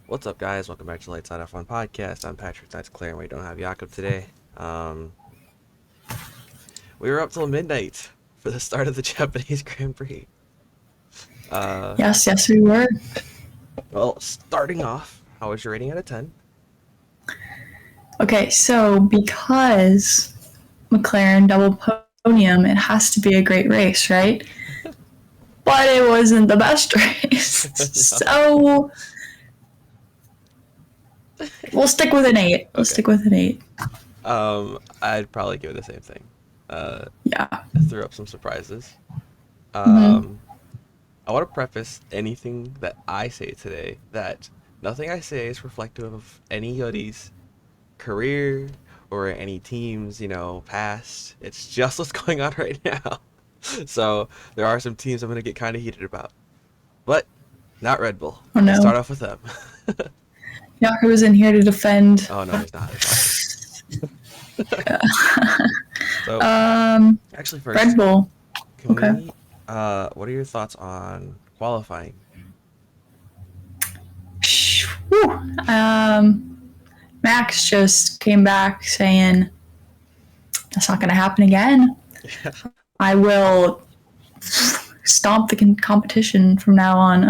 What's up, guys? Welcome back to Lights Out F1 Podcast. I'm Patrick. That's Claire, and we don't have Jakob today. We were up till midnight for the start of the Japanese Grand Prix. Uh, Yes, we were. well, starting off, how was your rating out of 10? Okay, so because McLaren double podium, it has to be a great race, right? But it wasn't the best race. So we'll stick with an 8. We'll Okay. stick with an 8. I'd probably give it the same thing. Yeah. Threw up some surprises. Mm-hmm. I want to preface anything that I say today that nothing I say is reflective of anybody's career or any team's, past. It's just what's going on right now. So there are some teams I'm going to get kind of heated about. But not Red Bull. Oh Let's start no. off with them. Yaku was in here to defend. Oh, no, he's not. Yeah. So, actually, first, Red Bull. can Okay. we, what are your thoughts on qualifying? Whew. Max just came back saying that's not going to happen again. Yeah. I will stomp the competition from now on.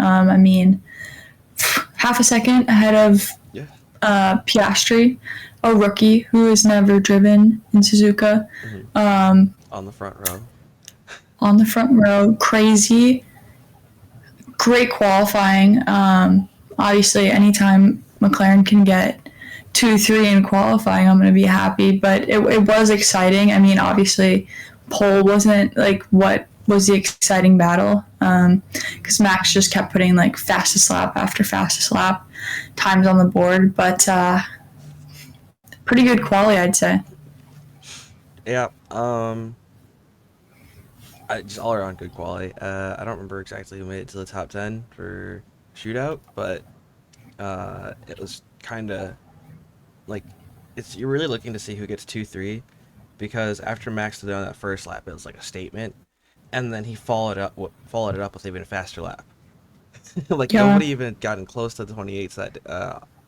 Half a second ahead of Yeah. Piastri, a rookie who has never driven in Suzuka. Mm-hmm. On the front row. On the front row, crazy. Great qualifying. Obviously, anytime McLaren can get 2-3 in qualifying, I'm going to be happy. But it was exciting. I mean, obviously, pole wasn't like what was the exciting battle, because Max just kept putting like fastest lap after fastest lap times on the board. But pretty good quality, I'd say. Yeah. Just all around good quality. I don't remember exactly who made it to the top 10 for shootout, but it was kind of like you're really looking to see who gets 2-3, because after Max did on that first lap, it was like a statement, and then he followed it up with even a faster lap. Like Yeah. nobody even gotten close to the 28s that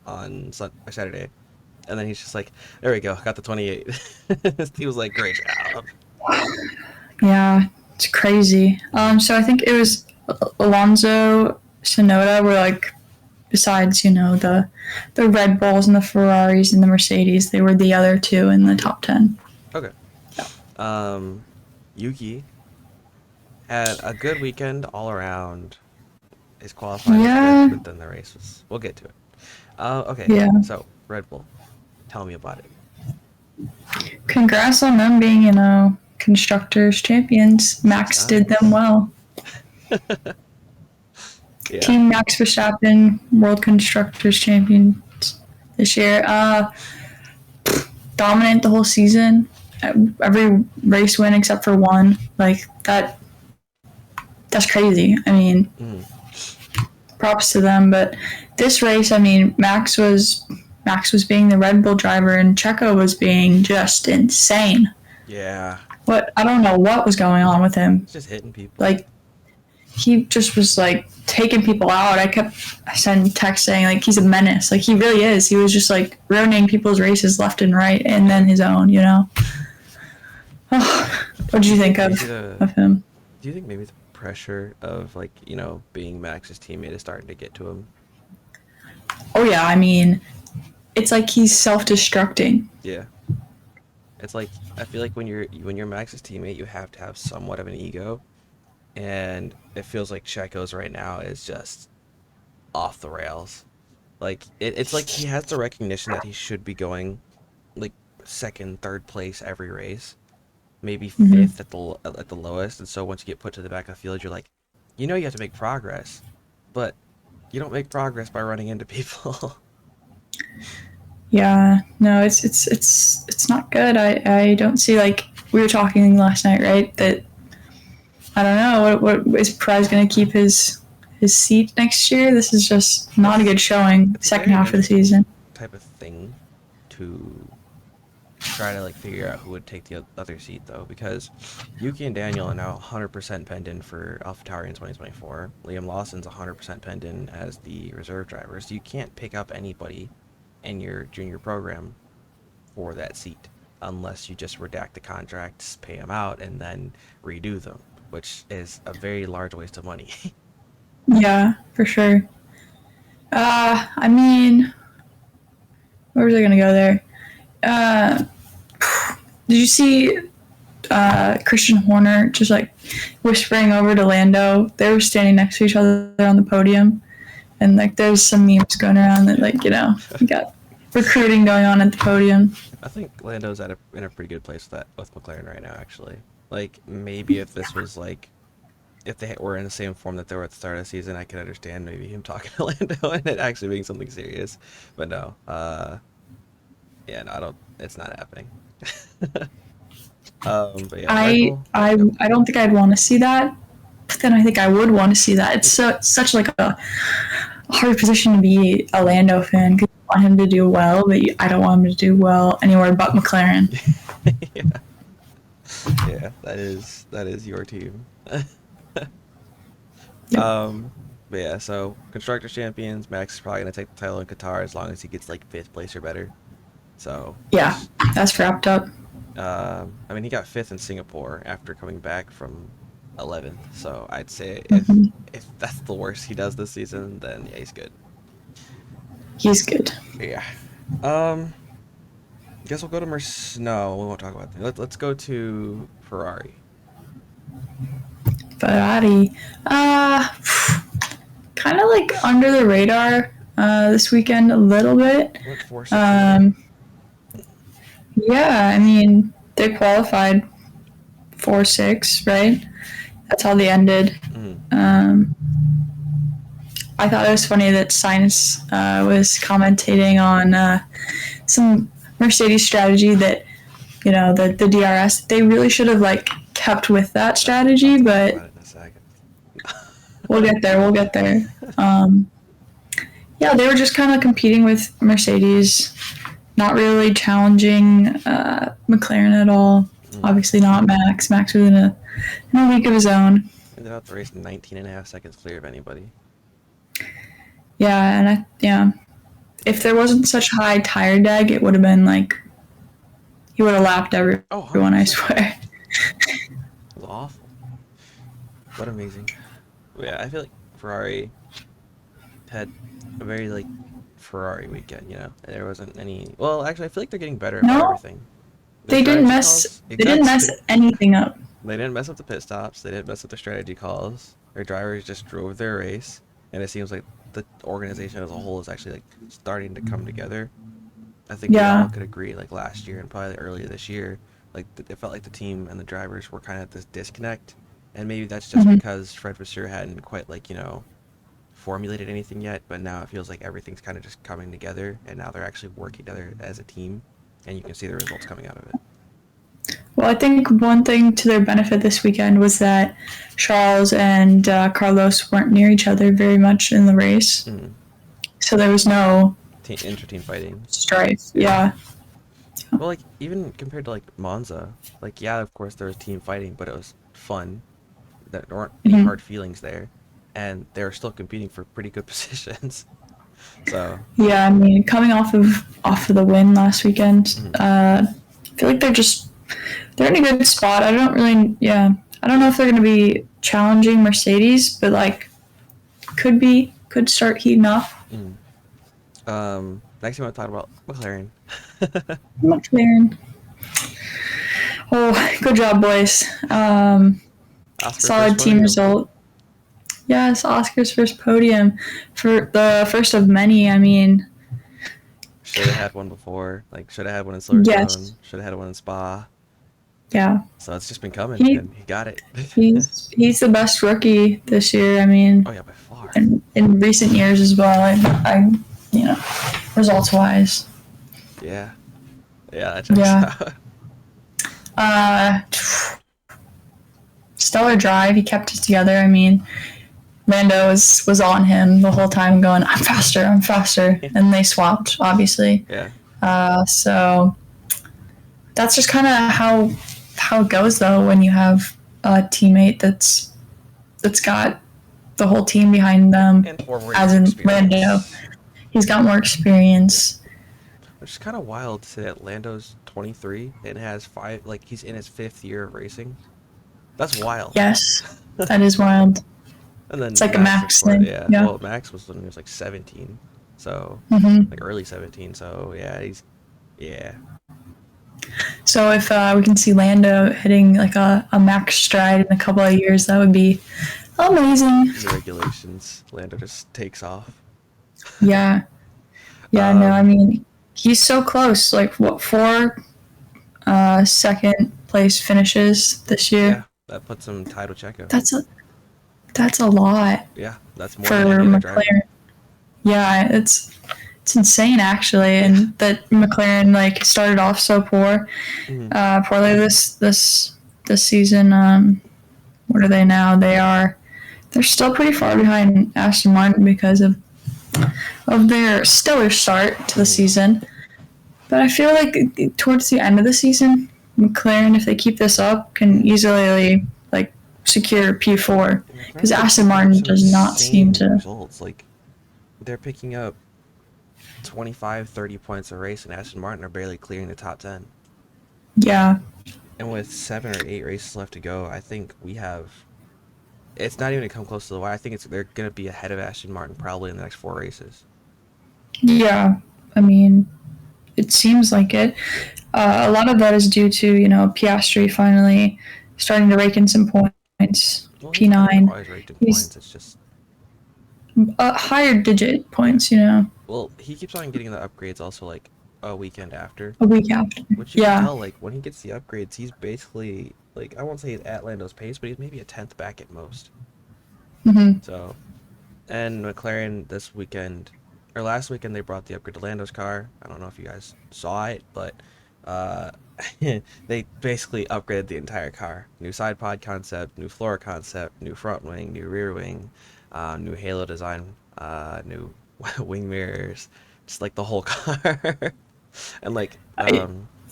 on Saturday, and then he's just like, there we go, got the 28. He was like, great job. Yeah, it's crazy. So I think it was Alonso, Sonoda were like, besides the Red Bulls and the Ferraris and the Mercedes, they were the other two in the top 10. Okay. Yuki had a good weekend all around. His qualifying was Yeah. good, but then the race was. We'll get to it. Okay. Yeah. So Red Bull, tell me about it. Congrats on them being, constructors champions. Max did them well. Yeah. Team Max Verstappen, World Constructors champions this year. Dominant the whole season. Every race win except for one. Like that. That's crazy. I mean, props to them. But this race, I mean, Max was being the Red Bull driver, and Checo was being just insane. Yeah. I don't know what was going on with him. Just hitting people. Like, he just was like taking people out. I kept sending texts saying like he's a menace. Like he really is. He was just like ruining people's races left and right, and then his own. Oh, what did you think of him? Do you think maybe the pressure of like being Max's teammate is starting to get to him? Oh yeah, I mean, it's like he's self-destructing. Yeah. It's like I feel like when you're Max's teammate, you have to have somewhat of an ego. And it feels like Checo's right now is just off the rails. Like it's like he has the recognition that he should be going like second, third place every race, maybe fifth at the lowest. And so once you get put to the back of the field, you're like, you have to make progress, but you don't make progress by running into people. Yeah, no, it's not good. I don't see, like we were talking last night, right? That I don't know what is Prix going to keep his seat next year. This is just not a good showing. It's Second half of the season. Type of thing to try to like figure out who would take the other seat though, because Yuki and Daniel are now 100% penned in for AlphaTauri in 2024. Liam Lawson's 100% penned in as the reserve driver, so you can't pick up anybody in your junior program for that seat unless you just redact the contracts, pay them out, and then redo them, which is a very large waste of money. Yeah, for sure. I mean, where was I gonna go there? Uh, did you see Christian Horner just like whispering over to Lando? They were standing next to each other on the podium, and like there's some memes going around that like you got recruiting going on at the podium. I think Lando's in a pretty good place with that with McLaren right now, actually. Like maybe if this was like if they were in the same form that they were at the start of the season, I could understand maybe him talking to Lando and it actually being something serious. But no, yeah, no, I don't. It's not happening. But yeah, Red I Bull. I Yep. I don't think I'd want to see that, but then I think I would want to see that. It's such like a hard position to be a Lando fan because you want him to do well, but I don't want him to do well anywhere but McLaren. Yeah, yeah, that is your team. Yep. But yeah, so constructors champions, Max is probably gonna take the title in Qatar as long as he gets like fifth place or better. So, Yeah, which that's wrapped up. I mean, he got fifth in Singapore after coming back from 11th. So I'd say Hmm. if that's the worst he does this season, then yeah, he's good. He's good. Yeah. Um, guess we'll go to No, we won't talk about that. Let's go to Ferrari. Ferrari, uh, kind of like under the radar this weekend a little bit. Went 4-6 in the race. Um, yeah, I mean they qualified 4-6, right? That's how they ended. Mm. Um, I thought it was funny that Science was commentating on some Mercedes strategy that the DRS they really should have like kept with that I'll strategy, talk but about it in a second. we'll get there. We'll get there. Um, yeah, they were just kind of competing with Mercedes, not really challenging McLaren at all. Mm. Obviously not Max. Max was in a league of his own. Ended out the race 19 and a half seconds clear of anybody. Yeah, and yeah, if there wasn't such high tire drag, it would have been like he would have lapped Oh, everyone. I 100%. swear. It was awful, but amazing. Yeah, I feel like Ferrari had a very like Ferrari weekend. There wasn't any. Well, actually, I feel like they're getting better about No, everything. Their they didn't strategy mess. calls, They didn't mess exactly. anything up. They didn't mess up the pit stops. They didn't mess up the strategy calls. Their drivers just drove their race, and it seems like the organization as a whole is actually like starting to come together. I think we all Yeah. could agree, like last year and probably earlier this year, like it felt like the team and the drivers were kind of at this disconnect, and maybe that's just Hmm. because Fred Vasseur hadn't quite like formulated anything yet, but now it feels like everything's kind of just coming together, and now they're actually working together as a team, and you can see the results coming out of it. Well, I think one thing to their benefit this weekend was that Charles and Carlos weren't near each other very much in the race, Mm. so there was no Inter-team fighting. strife. Yeah. Yeah. Well, like even compared to like Monza, like yeah, of course there was team fighting, but it was fun. There weren't any Hmm. hard feelings there, and they were still competing for pretty good positions. So, Yeah, I mean, coming off of the win last weekend, mhm. I feel like they're in a good spot. I don't really, yeah, I don't know if they're going to be challenging Mercedes, but like could start heating up. Mhm. Next thing I want to talk about McLaren. McLaren. Oh, good job, boys. Oscar first Solid team podium. result. Yes, Oscar's first podium for the first of many. I mean, Should have had one before. Like should have had one in yes, Silverstone. Should have had one in Spa. yeah. So it's just been coming, He and he got it. he's the best rookie this year. I mean, Oh yeah, by far. in recent years as well. I you know, results wise. Yeah, yeah, that checks Yeah. out. Uh, stellar drive. He kept it together. I mean, Lando was on him the whole time, going, I'm faster," and they swapped, obviously. Yeah. So that's just kind of how it goes though when you have a teammate that's got the whole team behind them, And 4 more years as of in Lando. experience. He's got more Yeah. experience. Which is kind of wild to say that Lando's 23 and has five, like he's in his fifth year of racing. That's wild. Yes, that is wild. And It's then like a Max, of Max course, thing. yeah. Yeah. Well, Max was when he was like 17, so Hmm. like early 17. So yeah, he's yeah. So if we can see Lando hitting like a Max stride in a couple of years, that would be amazing. New regulations, Lando just takes off. Yeah. Yeah. No, I Um, mean he's so close. Like what, four second place finishes this yeah, year? that puts him tied with Checo. That's a that's a lot Yeah, that's more for than any other driver. McLaren. Yeah, it's insane actually, Yeah. and that McLaren like started off so Mhm. poorly this season. What are they now? They're still pretty far behind Aston Martin because of their stellar start to the Mhm. season. But I feel like towards the end of the season, McLaren, if they keep this up, can Mhm. easily like secure P4 And because McLaren's been Aston picking up Martin some does not seem insane to. results. Like they're picking up 25, 30 points a race, and Aston Martin are barely clearing the top 10. Yeah, And with 7 or 8 races left to go, I think we have. It's not even gonna come close to the wire. I think they're gonna be ahead of Aston Martin probably in the next 4 races. yeah. I mean, it seems like it. A lot of that is due to Piastri finally starting to rake in some points. Well, he's kind of P9, always raked in he's points. It's just higher digit yeah. points. You know, Well, he keeps on getting the upgrades also like a weekend after, a week after. which you can Yeah. tell like when he gets the upgrades, he's basically like I won't say he's at Lando's pace, but he's maybe a tenth back at most. Hmm. So and McLaren this weekend or last weekend they brought the upgrade to Lando's car. I don't know if you guys saw it, but uh they basically upgraded the entire car. New side pod concept, new floor concept, new front wing, new rear wing, new halo design, new wing mirrors, just like the whole car. And like I,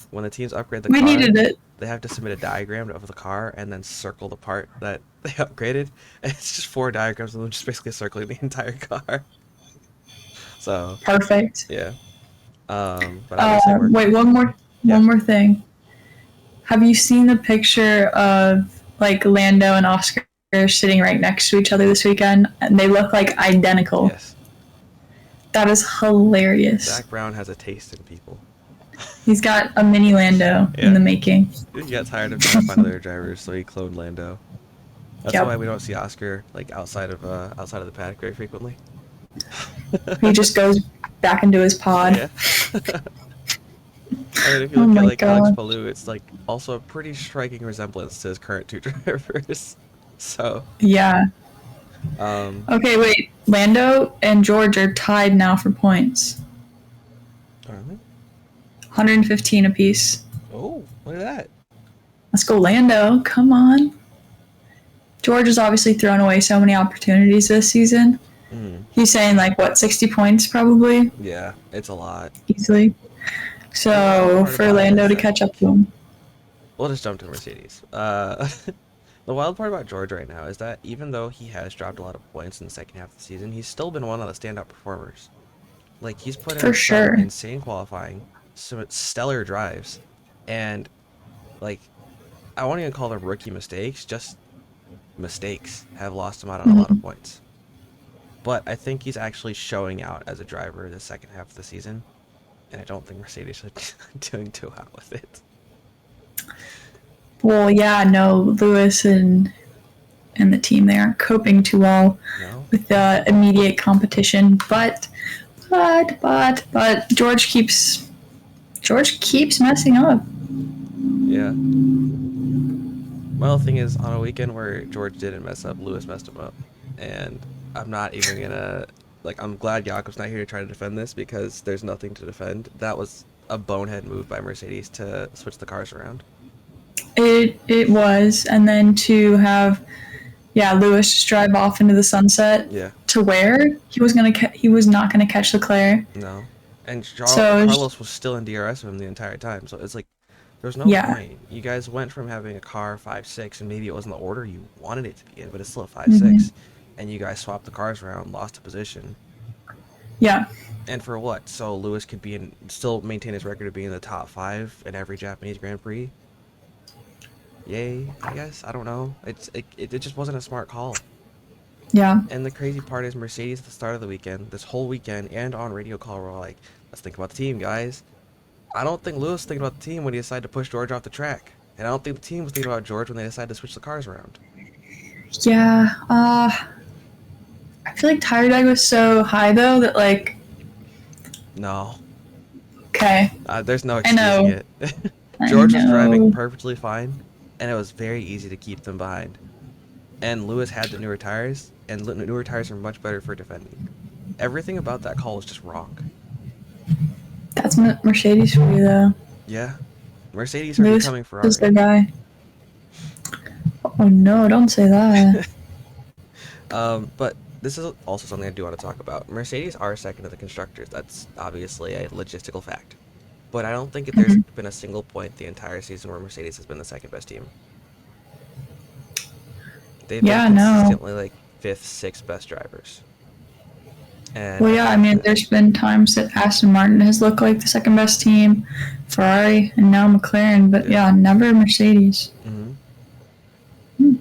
when the teams upgrade the we car, needed it. they have to submit a diagram of the car and then circle the part that they upgraded. And it's just 4 diagrams of them just basically circling the entire car. So Perfect. yeah. But obviously it worked. Wait, Yeah. one more thing. Have you seen the picture of like Lando and Oscar sitting right next to each other this weekend? And they look like identical. Yes. That is hilarious. Zach Brown has a taste in people. He's got a mini Lando in Yeah. the making. He got tired of trying to find other drivers, so he cloned Lando. That's why Yep. we don't see Oscar like outside of the paddock very frequently. He just goes back into his pod. Yeah. I mean, if you Oh look at my like Alex god. Palou, it's like also a pretty striking resemblance to his current two drivers. So, Yeah. um, Okay, wait. Lando and George are tied now for points. are they? 115 apiece. Oh, look at that. Let's go, Lando. Come on. George has obviously thrown away so many opportunities this season. Mm, He's saying like what, 60 points probably yeah, it's a lot. easily. The wild So part for about it Lando is to that catch up to him. we'll just jump to Mercedes. The wild part about George right now is that even though he has dropped a lot of points in the second half of the season, he's still been one of the standout performers. Like he's put For in some sure. insane qualifying, some stellar drives, and like I won't even call them rookie mistakes, just mistakes have lost him out on a lot of Mhm. points. But I think he's actually showing out as a driver the second half of the season, and I don't think Mercedes are doing too well with it. Well, yeah, no, Lewis and the team, they aren't coping too well No? with the immediate competition. But George keeps messing up. Yeah. My whole thing is on a weekend where George didn't mess up, Lewis messed him up. And I'm not even gonna like I'm glad Jakob's not here to try to defend this because there's nothing to defend. That was a bonehead move by Mercedes to switch the cars around. It was, and then to have Lewis just drive off into the sunset Yeah. to where he was not gonna catch Leclerc. No. And So Carlos was still in DRS with him the entire time. So it's like There's no Yeah. point. You guys went from having a car 5-6, and maybe it wasn't the order you wanted it to be in, but it's still a Hmm. 5-6, and you guys swapped the cars around, lost a position, Yeah. and for what? So Lewis could be in, still maintain his record of being in the top five in every Japanese Grand Prix. Yay, I guess. I don't know. It just wasn't a smart call. Yeah. And the crazy part is Mercedes at the start of the weekend, this whole weekend, and on radio call were like, "Let's think about the team, guys." I don't think Lewis was thinking about the team when he decided to push George off the track. And I don't think the team was thinking about George when they decided to switch the cars around. Yeah. I feel like tire drag was so high though that like, No, okay, there's no I excusing know, it. I George was driving know. perfectly fine, and it was very easy to keep them behind. And Lewis had the newer tires, and newer tires are much better for defending. Everything about that call was just wrong. That's Mercedes for you though. Yeah, Mercedes are Lewis becoming is the Ferrari. guy. Oh no, don't say that. But this is also something I do want to talk about. Mercedes are second to the constructors. That's obviously a logistical fact. But I don't think there's Mhm. been a single point the entire season where Mercedes has been the second best team. They've been Yeah, no. consistently like fifth, sixth best drivers. And Well, I yeah, I think mean, that, there's been times that Aston Martin has looked like the second best team, Ferrari, and now McLaren, but yeah. yeah, never Mercedes. Hmm. Hmm.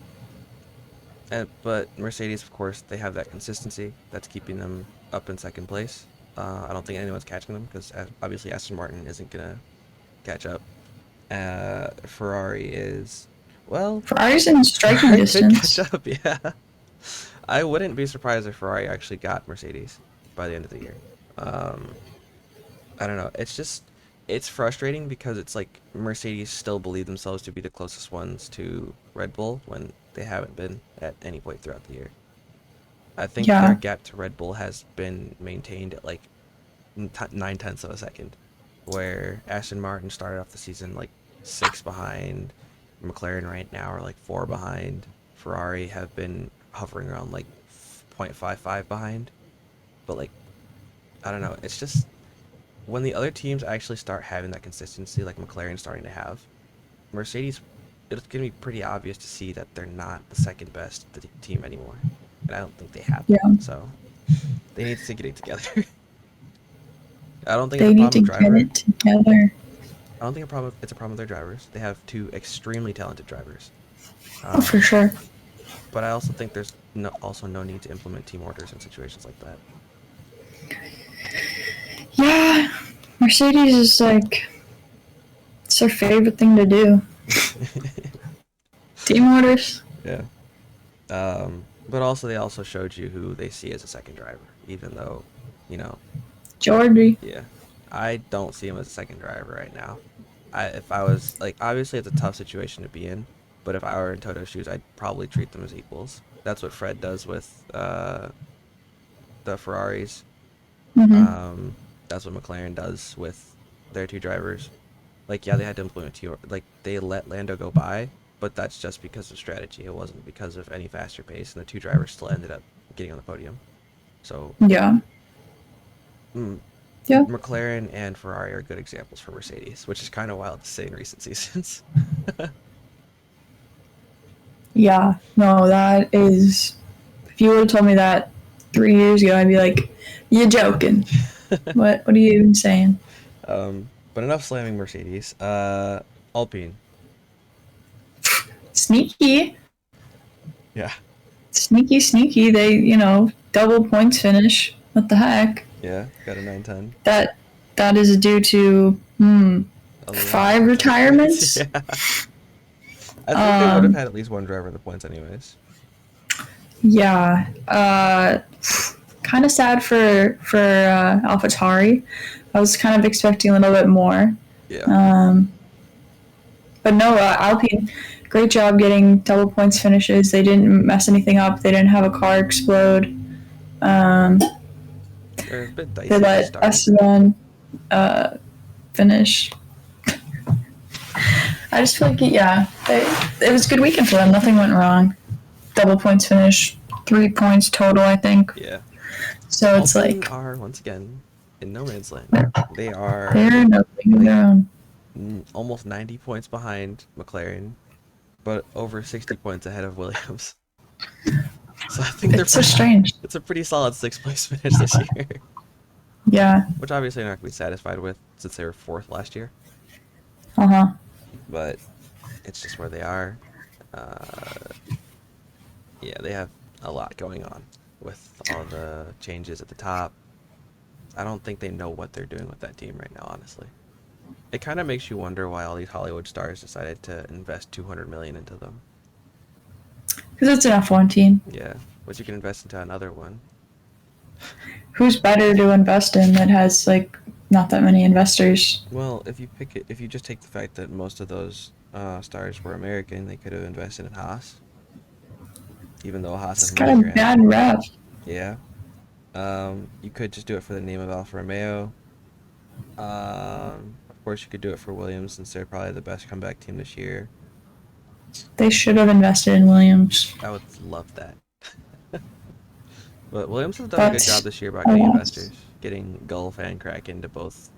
But Mercedes, of course, they have that consistency that's keeping them up in second place. I don't think anyone's catching them because obviously Aston Martin isn't going to catch up. Ferrari is, well, Ferrari's in striking Ferrari could catch distance. up, yeah. I wouldn't be surprised if Ferrari actually got Mercedes by the end of the year. Um, I don't know. It's frustrating because it's like Mercedes still believe themselves to be the closest ones to Red Bull when they haven't been at any point throughout the year. I think their Yeah, gap to Red Bull has been maintained at like 9/10 of a second, where Aston Martin started off the season like six behind, McLaren right now are like four behind, Ferrari have been hovering around like 0.55 behind, but like I don't know, it's just when the other teams actually start having that consistency, like McLaren's starting to have, Mercedes, it's going to be pretty obvious to see that they're not the second best team anymore. And I don't think they have been. yeah. So they need to get it together. I don't think it's a They need problem to with get driver. it together. I don't think it's a problem with their drivers. They have two extremely talented drivers. Oh, for Um, sure. but I also think there's also no need to implement team orders in situations like that. Yeah, Mercedes is like, it's their favorite thing to do. Team orders. Yeah. But also they also showed you who they see as a second driver, even though, you know, Georgie. yeah, I don't see him as a second driver right now. If I was like, obviously it's a tough situation to be in, but if I were in Toto's shoes, I'd probably treat them as equals. That's what Fred does with the Ferraris. Mm-hmm. Um, that's what McLaren does with their two drivers. Like, yeah, they had to implement like they let Lando go by, but that's just because of strategy. It wasn't because of any faster pace, and the two drivers still ended up getting on the podium. So, Yeah. mm, Yeah. McLaren and Ferrari are good examples for Mercedes, which is kind of wild to say in recent seasons. Yeah. No, that is. If you would have told me that 3 years ago, I'd be like, "You're joking. What are you even saying?" But enough slamming Mercedes. Alpine. Sneaky, Yeah, sneaky, sneaky. They, double points finish. What the heck? yeah, got a 9/10. That that is due to A lot five of points points. retirements. Yeah, I think they would have Um, had at least one driver in the points anyways. yeah. Kind of sad for AlphaTauri. I was kind of expecting a little bit more. Yeah. Um, but no, Alpine, great job getting double points finishes. They didn't mess anything up. They didn't have a car explode. Um, They're a bit they dicey at the let start. Esteban finish. I just feel like, yeah, it was a good weekend for them. Nothing went wrong. Double points finish, 3 points total, I think. Yeah. So it's Alpine like are once again in no man's land. they're They are they're in a league of they their own. almost 90 points behind McLaren, but over 60 points ahead of Williams. So I think It's so strange. it's a pretty solid sixth place finish this year, Yeah. which obviously they're not going to be satisfied with since they were fourth last year. Uh huh. But it's just where they are. Uh, yeah, they have a lot going on with all the changes at the top. I don't think they know what they're doing with that team right now, honestly. It kind of makes you wonder why all these Hollywood stars decided to invest 200 million into them. Because it's an F1 team. Yeah, but you can invest into another one. Who's better to invest in that has like not that many investors? Well, if you just take the fact that most of those stars were American, they could have invested in Haas, even though Haas It's has an got a immigrant. bad rep. Yeah. You could just do it for the name of Alfa Romeo. Of course, you could do it for Williams since they're probably the best comeback team this year. They should have invested in Williams. I would love that. But Williams has done a good job But this year about getting alas, investors, getting Gulf and Kraken to both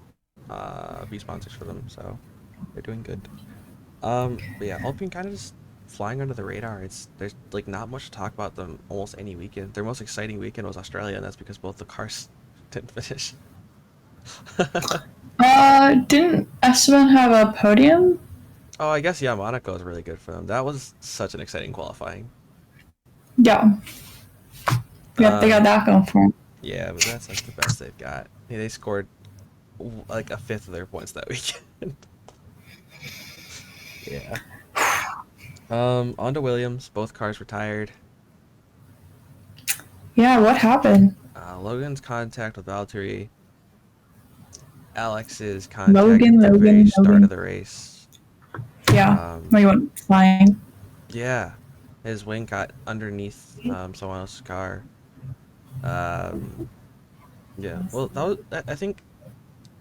be sponsors for them. So they're doing good. But yeah, Alpine kind of just flying under the radar. There's like not much to talk about them almost any weekend. Their most exciting weekend was Australia, and that's because both the cars didn't finish. didn't Esteban have a podium? Oh, I guess yeah, Monaco is really good for them. That was such an exciting qualifying. Yeah. Yep, they got Um, that going for them. yeah, but that's like the best they've got. Yeah, they scored like a fifth of their points that weekend. Yeah. On to Williams. Both cars retired. Yeah, what happened? Logan's contact with Valtteri. Alex's contact Logan, at the very Logan, start of Logan. the race. Yeah, Um, when he went flying. yeah, his wing got underneath someone else's car. Um, yeah, well, I think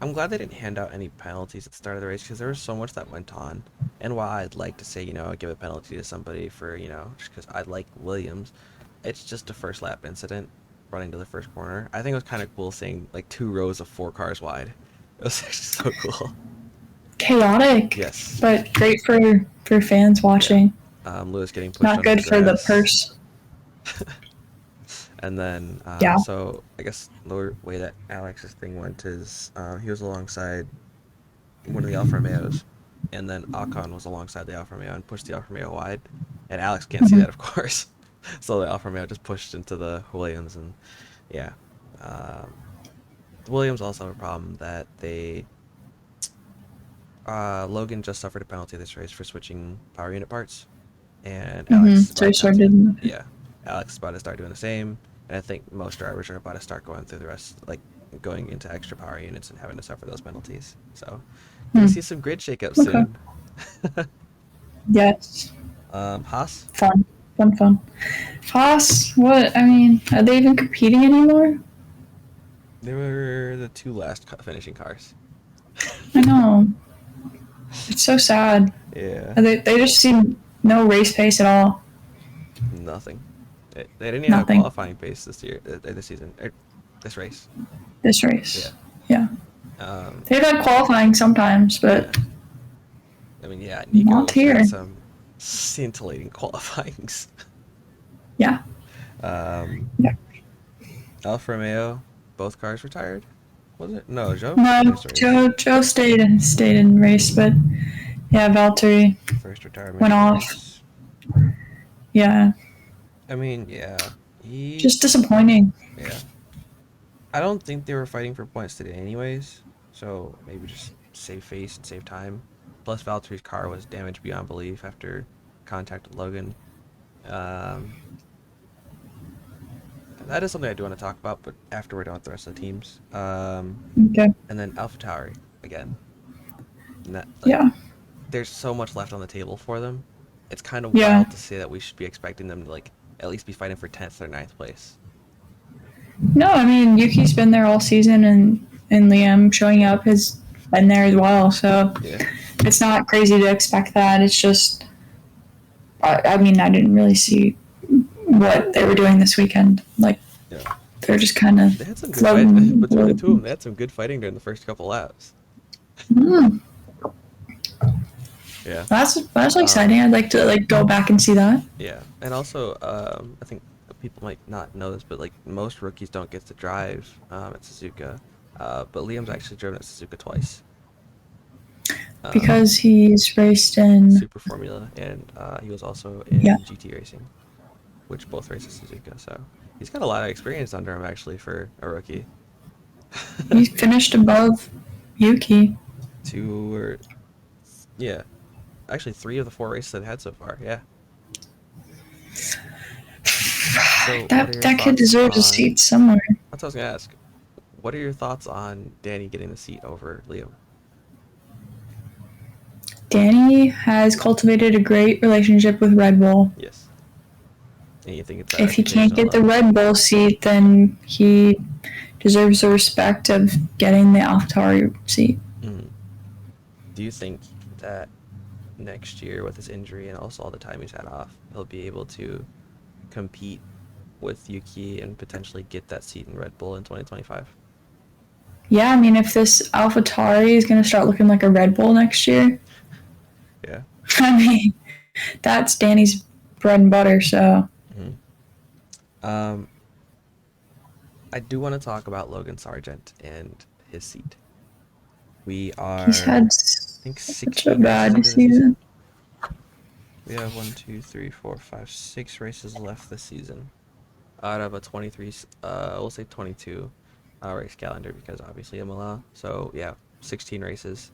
I'm glad they didn't hand out any penalties at the start of the race because there was so much that went on. And while I'd like to say, give a penalty to somebody for, just because I like Williams, it's just a first lap incident running to the first corner. I think it was kind of cool seeing like two rows of four cars wide. It was actually so cool. Chaotic, Yes. but great for fans Yeah. watching. Lewis getting pushed Not onto the good for the grass. purse. And then, Yeah. so I guess the way that Alex's thing went is he was alongside one of the Alfa Romeos, and then Ocon was alongside the Alfa Romeo and pushed the Alfa Romeo wide. And Alex can't see Hmm. that, of course. So the Alfa Romeo just pushed into the Williams, and yeah. Um, the Williams also have a problem that Logan just suffered a penalty this race for switching power unit parts, and Alex is So about he to have to, started. yeah, Alex is about to start doing the same, and I think most drivers are about to start going through the rest, like going into extra power units and having to suffer those penalties. So, gonna Hmm. see some grid shakeups Okay. soon. Yes. Haas, Fun. Fun. Fun. Haas. What? I mean, are they even competing anymore? they were the two last finishing cars. I know. It's so sad. Yeah, They just seem no race pace at all. nothing. They didn't even have Nothing. qualifying pace this year, this season, this race. This Yeah. race. Yeah. Um, They've had qualifying sometimes, yeah. but I mean, yeah, not Nico's here. had some scintillating qualifyings. Yeah. Um, Yeah. Alfa Romeo, both cars retired. Was it? No, Joe No, finished the race. Joe stayed in race, but yeah, Valtteri First retirement went of the off. race. Yeah. I mean, yeah, he, Just disappointing. yeah. I don't think they were fighting for points today, anyways. So maybe just save face and save time. Plus, Valtteri's car was damaged beyond belief after contact with Logan. Um, that is something I do want to talk about, but after we're done with the rest of the teams. Okay. And then AlphaTauri again. And that, like, Yeah. there's so much left on the table for them. It's kind of Yeah. wild to say that we should be expecting them to like at least be fighting for 10th or ninth place. No, I mean Yuki's been there all season, and Liam showing up has been there as well. So Yeah. it's not crazy to expect that. It's just, I mean, I didn't really see what they were doing this weekend. Like Yeah. they're just kind of They had some good fight floating. between the two of them. They had some good fighting during the first couple laps. Mm. Yeah. That's exciting. Um, I'd like to like go back and see that. yeah. And also, I think people might not know this, but like most rookies don't get to drive at Suzuka. But Liam's actually driven at Suzuka twice. Um, Because he's raced in, Super Formula, and he was also yeah, in GT racing, which both races Suzuka. So he's got a lot of experience under him actually for a rookie. he finished above Yuki. Two or yeah, actually three of the four races I've had so far. Yeah. So what are your That kid thoughts deserves a on? seat somewhere. That's what I was gonna ask. What are your thoughts on Danny getting the seat over Liam? Danny has cultivated a great relationship with Red Bull. Yes. And you think it's that If he reputation can't get the alone? Red Bull seat, then he deserves the respect of getting the AlphaTauri seat. Mm. Do you think that next year with his injury and also all the time he's had off, he'll be able to compete with Yuki and potentially get that seat in Red Bull in 2025? Yeah, I mean, if this AlphaTauri is going to start looking like a Red Bull next year, Yeah. I mean, that's Danny's bread and butter. So Hmm. Um, I do want to talk about Logan Sargent and his seat. We he's are, had I think, such a 16 races bad into the season. season. We have one, two, three, four, five, 6 races left this season out of a 23, we'll say 22 race calendar because obviously Imola. So yeah, 16 races,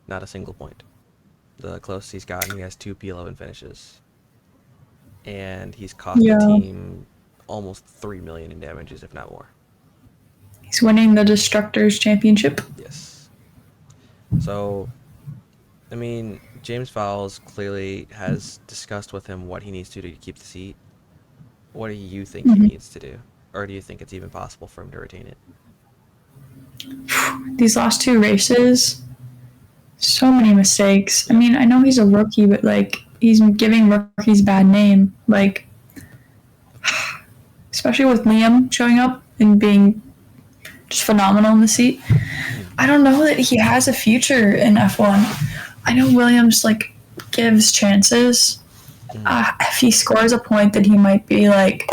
not a single point. The closest he's gotten, he has two P11 finishes, and he's cost the Yeah, team almost 3 million in damages, if not more. he's winning the Destructors Championship. Yes. So I mean, James Fowles clearly has discussed with him what he needs to do to keep the seat. What do you think he Mm-hmm. needs to do? Or do you think it's even possible for him to retain it? These last two races, so many mistakes. I Yeah. mean, I know he's a rookie, but like he's giving rookies bad name. Like, especially with Liam showing up and being just phenomenal in the seat. Mm, I don't know that he has a future in F1. I know Williams like gives chances. mm, If he scores a point, then he might be like,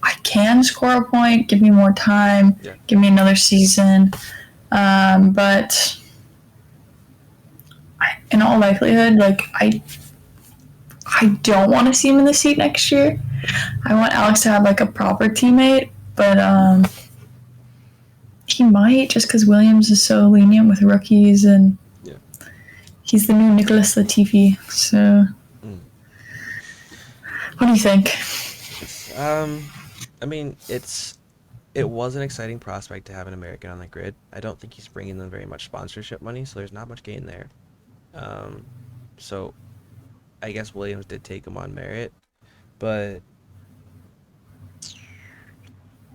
I can score a point. Give me more time. yeah. Give me another season. But in all likelihood, like I don't want to see him in the seat next year. I want Alex to have like a proper teammate, but he might just because Williams is so lenient with rookies and Yeah. he's the new Nicholas Latifi. So, Mm, what do you think? yes. I mean, it was an exciting prospect to have an American on the grid. I don't think he's bringing them very much sponsorship money, so there's not much gain there. Um, so I guess Williams did take him on merit, but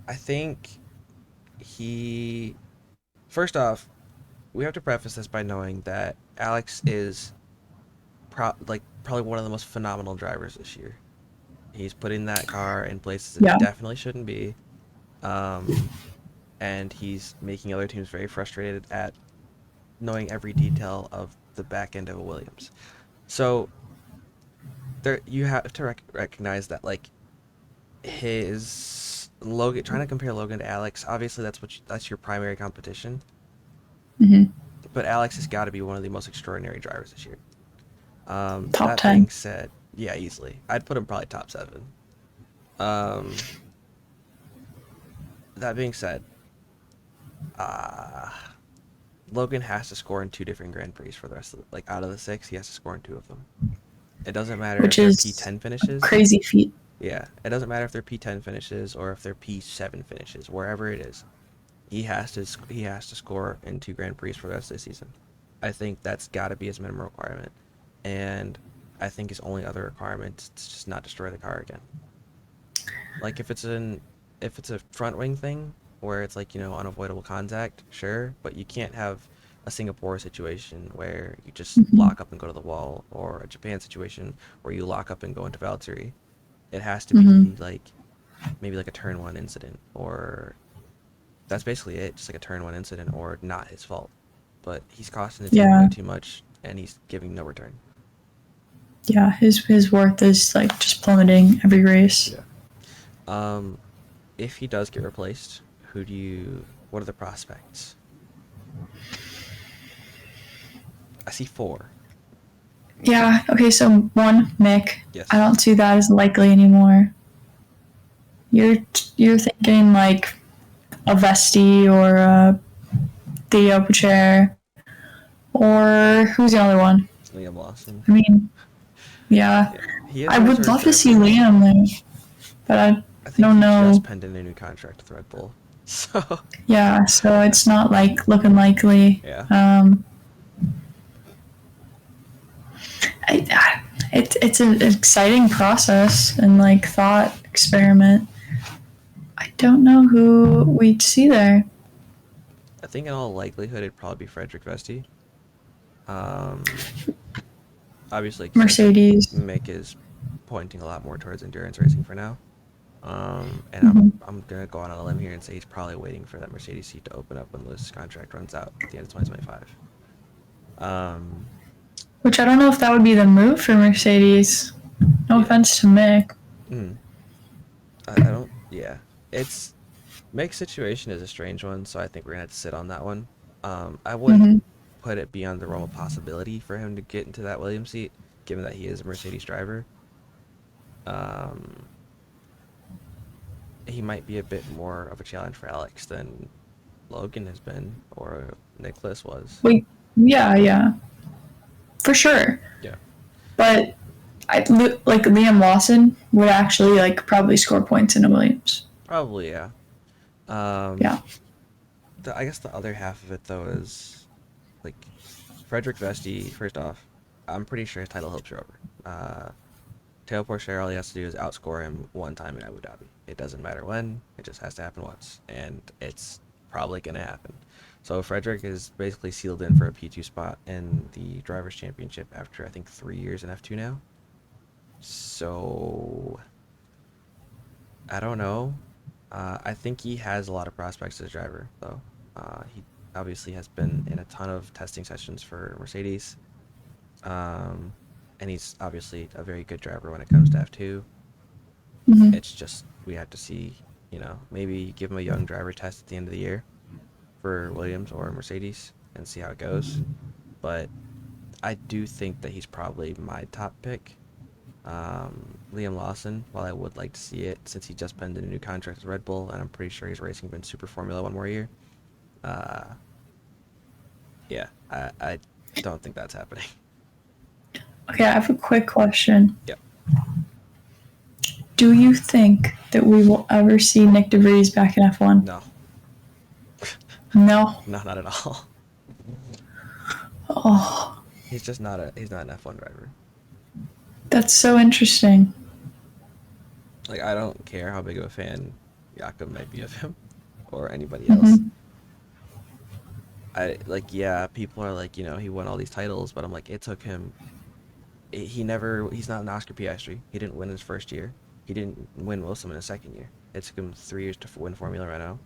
I think he first off, we have to preface this by knowing that Alex is probably one of the most phenomenal drivers this year. He's putting that car in places it Yeah. definitely shouldn't be, um, and he's making other teams very frustrated at knowing every detail of the back end of a Williams. So there, you have to recognize that like his Logan, trying to compare Logan to Alex, obviously that's your primary competition, Mm-hmm. but Alex has got to be one of the most extraordinary drivers this year. Top That 10. being said, yeah, easily. I'd put him probably top seven. Um, that being said, uh, Logan has to score in two different Grand Prix for the rest of like out of the six, he has to score in two of them. It doesn't matter if Which they're is P10 a finishes. crazy feat. Yeah, it doesn't matter if they're P10 finishes or if they're P7 finishes, wherever it is. He has to score in two Grand Prix for the rest of the season. I think that's got to be his minimum requirement, and I think his only other requirement is to just not destroy the car again. Like if it's a front wing thing where it's like, unavoidable contact, sure, but you can't have a Singapore situation where you just Mm-hmm. lock up and go to the wall, or a Japan situation where you lock up and go into Valtteri. It has to Mm-hmm. be like maybe like a turn one incident, or that's basically it, just like a turn one incident or not his fault. But he's costing the team way Yeah. too much and he's giving no return. Yeah, his worth is like just plummeting every race. Yeah. Um, if he does get replaced, what are the prospects? I see four. Yeah. Okay. So one, Mick. I Yes. don't see that as likely anymore. You're you're thinking like a Vesti or a Theo Pacher, or who's the other one? Liam Lawson. I mean, yeah, Yeah. He is I a would reserve love to see driver. Liam there, but I I think don't he just know. penned in a new contract with Red Bull. So, Yeah, so it's not like looking likely. yeah. It's an exciting process and like thought experiment. I don't know who we'd see there. I think in all likelihood it'd probably be Frederick Vesti. Um, Obviously, like you said, Mercedes. Mick is pointing a lot more towards endurance racing for now. And Mm-hmm. I'm gonna go out on a limb here and say he's probably waiting for that Mercedes seat to open up when Lewis's contract runs out at the end of 2025. Um, Which I don't know if that would be the move for Mercedes. No yeah. offense to Mick. Mm, I don't. Yeah. It's Mick's situation is a strange one, so I think we're gonna have to sit on that one. I wouldn't Mm-hmm. put it beyond the realm of possibility for him to get into that Williams seat, given that he is a Mercedes driver. Um, he might be a bit more of a challenge for Alex than Logan has been or Nicholas was. Wait, yeah, for sure. Yeah, But like Liam Lawson would actually like probably score points in a Williams. probably yeah. Um, Yeah. I guess the other half of it though is like Frederick Vesti. First off, I'm pretty sure his title hopes are over. Teo Porcher, all he has to do is outscore him one time in Abu Dhabi. It doesn't matter when; it just has to happen once, and it's probably gonna happen. So Frederick is basically sealed in for a P2 spot in the Drivers' Championship after I think 3 years in F2 now. So I don't know. I think he has a lot of prospects as a driver, though. He obviously has been in a ton of testing sessions for Mercedes, um, and he's obviously a very good driver when it comes to F2. Mm-hmm. It's just we have to see, maybe give him a young driver test at the end of the year for Williams or Mercedes and see how it goes. But I do think that he's probably my top pick. Liam Lawson, while I would like to see it since he just penned in a new contract with Red Bull, and I'm pretty sure he's racing in Super Formula one more year. Uh, yeah, I don't think that's happening. Okay, I have a quick question. Yep. Do you think that we will ever see Nick DeVries back in F1? No, No. no, not at all. Oh, He's not an F1 driver. that's so interesting. Like I don't care how big of a fan Jakob might be of him or anybody else. Mm-hmm. I like yeah, people are like, he won all these titles, but I'm like it took him he's not an Oscar Piastri. He didn't win his first year. He didn't win most of them in his second year. It took him 3 years to win Formula Renault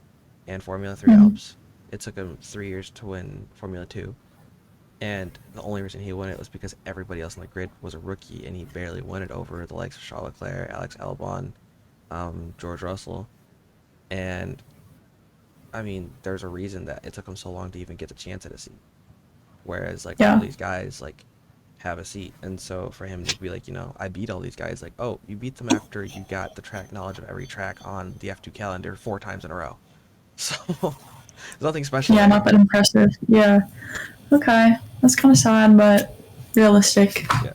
and Formula 3 Mm-hmm. Alps. It took him 3 years to win Formula 2. And the only reason he won it was because everybody else on the grid was a rookie and he barely won it over the likes of Charles Leclerc, Alex Albon, George Russell. And I mean, there's a reason that it took him so long to even get the chance at a seat. Whereas like all Yeah. these guys like have a seat. And so for him to be like, I beat all these guys, like, oh, you beat them after you got the track knowledge of every track on the F2 calendar 4 times in a row. So there's nothing special Yeah, there. not that impressive. Yeah. Okay. That's kind of sad, but realistic. Yeah.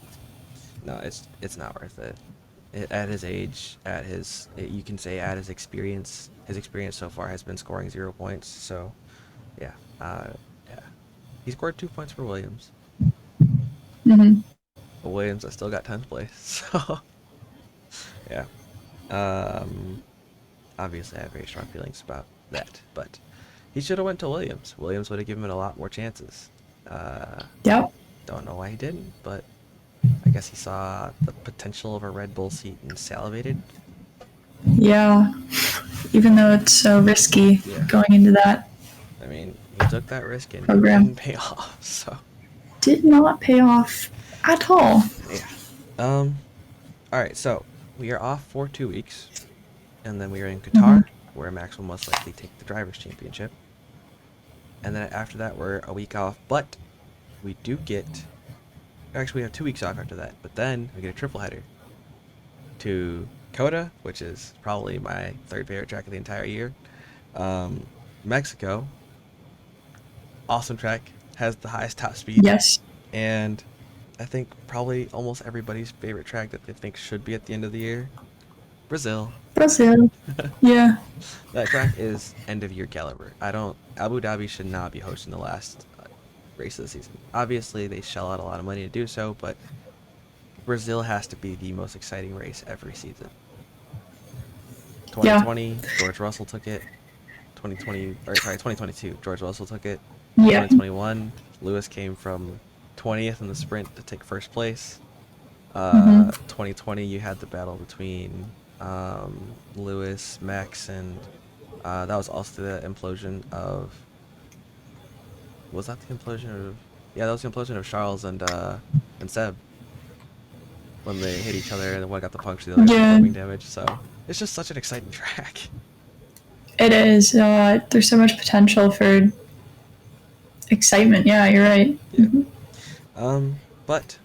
No, it's not worth it. At his age, you can say at his experience so far has been scoring 0 points. So, yeah, yeah, he scored 2 points for Williams, Mm-hmm. but Williams has still got 10th place. So, yeah, um, obviously I have very strong feelings about that, but he should have went to Williams. Williams would have given him a lot more chances. Uh, Yep. don't know why he didn't, but I guess he saw the potential of a Red Bull seat and salivated. Yeah. Even though it's so risky Yeah. going into that I mean, he took that risk and it program. didn't pay off. So, Did not pay off at all. yeah. Um. All right. So we are off for 2 weeks, and then we are in Hmm. Qatar, where Max will most likely take the drivers' championship. And then after that, we're a week off, but we do get. Actually, we have 2 weeks off after that, but then we get a triple header to Coda, which is probably my third favorite track of the entire year. Um, Mexico, awesome track, has the highest top speed, Yes. and I think probably almost everybody's favorite track that they think should be at the end of the year, Brazil. Brazil. Yeah. That track is end of year caliber. I don't. Abu Dhabi should not be hosting the last race of the season. Obviously, they shell out a lot of money to do so, but Brazil has to be the most exciting race every season. Yeah. 2020, George Russell took it. 2020, or sorry, 2022, George Russell took it. Yeah. 2021, Lewis came from 20th in the sprint to take first place. Hmm. 2020, you had the battle between Lewis, Max, and that was also the implosion of. Was that the implosion of? Yeah, that was the implosion of Charles and Seb when they hit each other, and then one got the puncture, the other got the Yeah. foaming damage. So it's just such an exciting track. It is. There's so much potential for excitement. Yeah, you're right. Yeah. But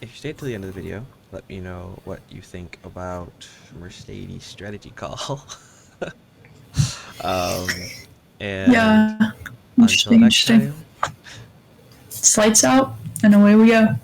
if you stayed to the end of the video, let me know what you think about Mercedes' strategy call. um, and Yeah. until Interesting. next Interesting. time, Lights out, and away we go.